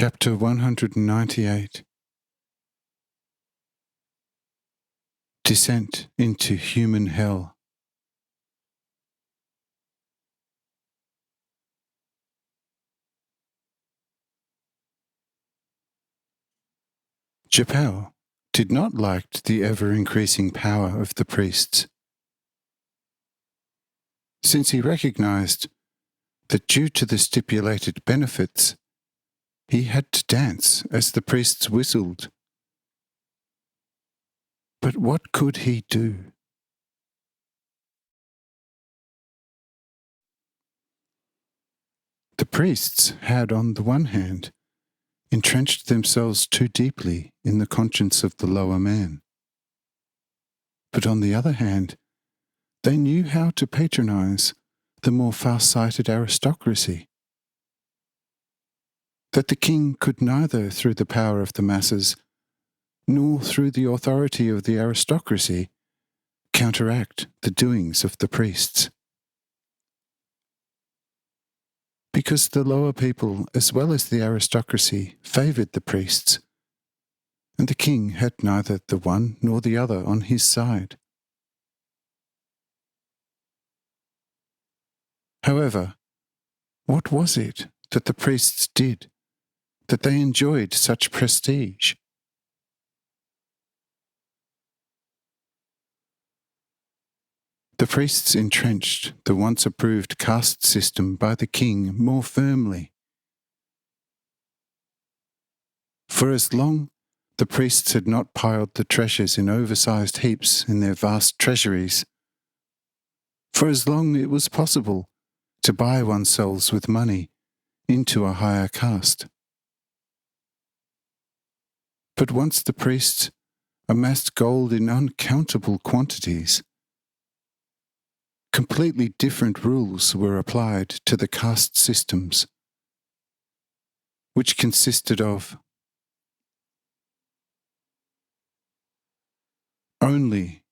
Chapter 198. Descent into Human Hell. Jakob did not like the ever-increasing power of the priests, since he recognized that due to the stipulated benefits, he had to dance as the priests whistled. But what could he do? The priests had, on the one hand, entrenched themselves too deeply in the conscience of the lower man. But on the other hand, they knew how to patronize the more far-sighted aristocracy. That the king could neither through the power of the masses nor through the authority of the aristocracy counteract the doings of the priests. Because the lower people as well as the aristocracy favoured the priests, and the king had neither the one nor the other on his side. However, what was it that the priests did that they enjoyed such prestige? The priests entrenched the once approved caste system by the king more firmly. For as long the priests had not piled the treasures in oversized heaps in their vast treasuries, for as long it was possible to buy oneself with money into a higher caste. But once the priests amassed gold in uncountable quantities, completely different rules were applied to the caste systems, which consisted of only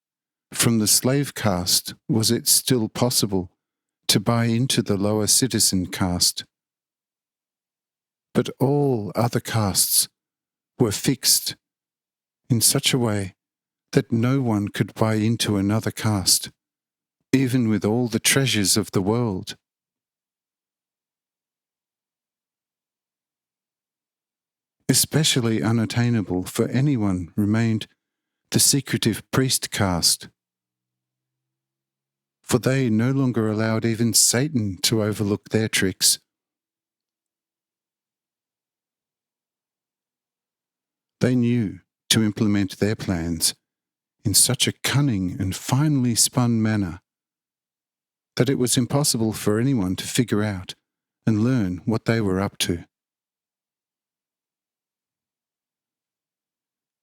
from the slave caste was it still possible to buy into the lower citizen caste, but all other castes were fixed in such a way that no one could buy into another caste, even with all the treasures of the world. Especially unattainable for anyone remained the secretive priest caste, for they no longer allowed even Satan to overlook their tricks. They knew to implement their plans in such a cunning and finely spun manner that it was impossible for anyone to figure out and learn what they were up to.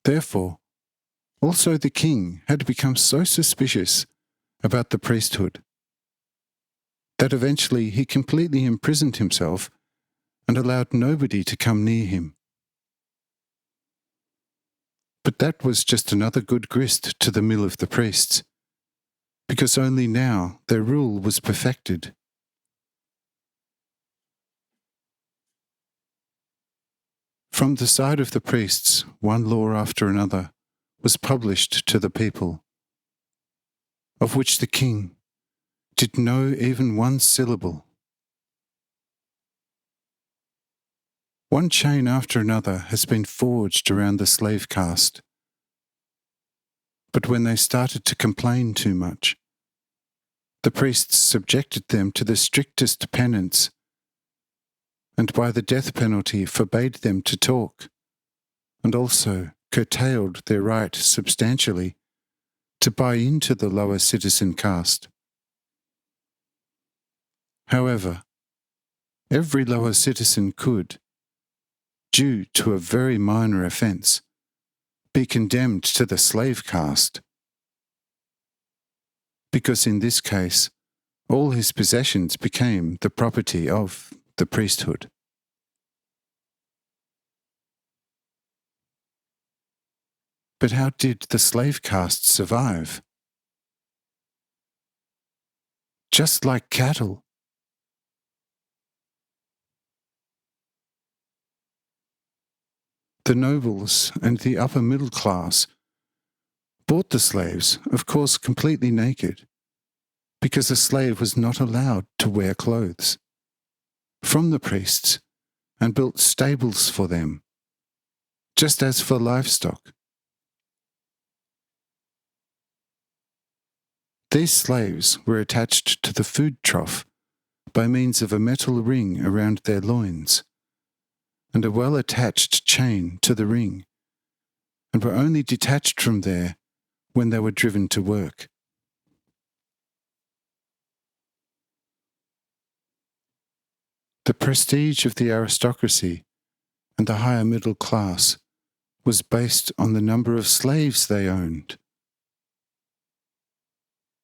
Therefore, also the king had become so suspicious about the priesthood that eventually he completely imprisoned himself and allowed nobody to come near him. But that was just another good grist to the mill of the priests, because only now their rule was perfected. From the side of the priests, one law after another was published to the people, of which the king did know even one syllable. One chain after another has been forged around the slave caste. But when they started to complain too much, the priests subjected them to the strictest penance, and by the death penalty forbade them to talk, and also curtailed their right substantially to buy into the lower citizen caste. However, every lower citizen could, due to a very minor offence, be condemned to the slave caste, because in this case all his possessions became the property of the priesthood. But how did the slave caste survive? Just like cattle. The nobles and the upper middle class bought the slaves, of course completely naked, because a slave was not allowed to wear clothes, from the priests, and built stables for them, just as for livestock. These slaves were attached to the food trough by means of a metal ring around their loins, and a well-attached chain to the ring, and were only detached from there when they were driven to work. The prestige of the aristocracy and the higher middle class was based on the number of slaves they owned.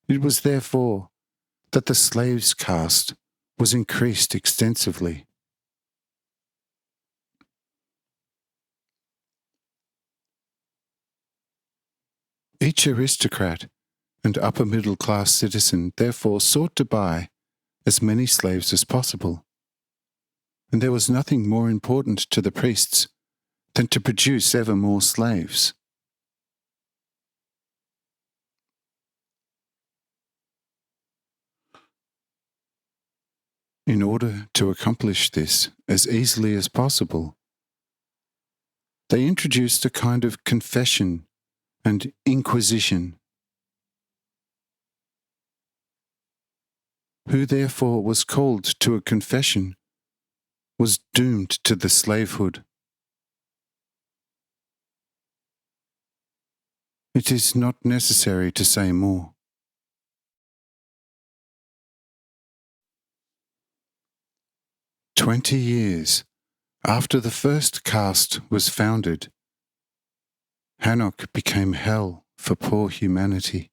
It was therefore that the slaves' caste was increased extensively. Each aristocrat and upper middle class citizen therefore sought to buy as many slaves as possible, and there was nothing more important to the priests than to produce ever more slaves. In order to accomplish this as easily as possible, they introduced a kind of confession and inquisition. Who therefore was called to a confession was doomed to the slavehood. It is not necessary to say more. "20 years after the first caste was founded, Hanoch became hell for poor humanity.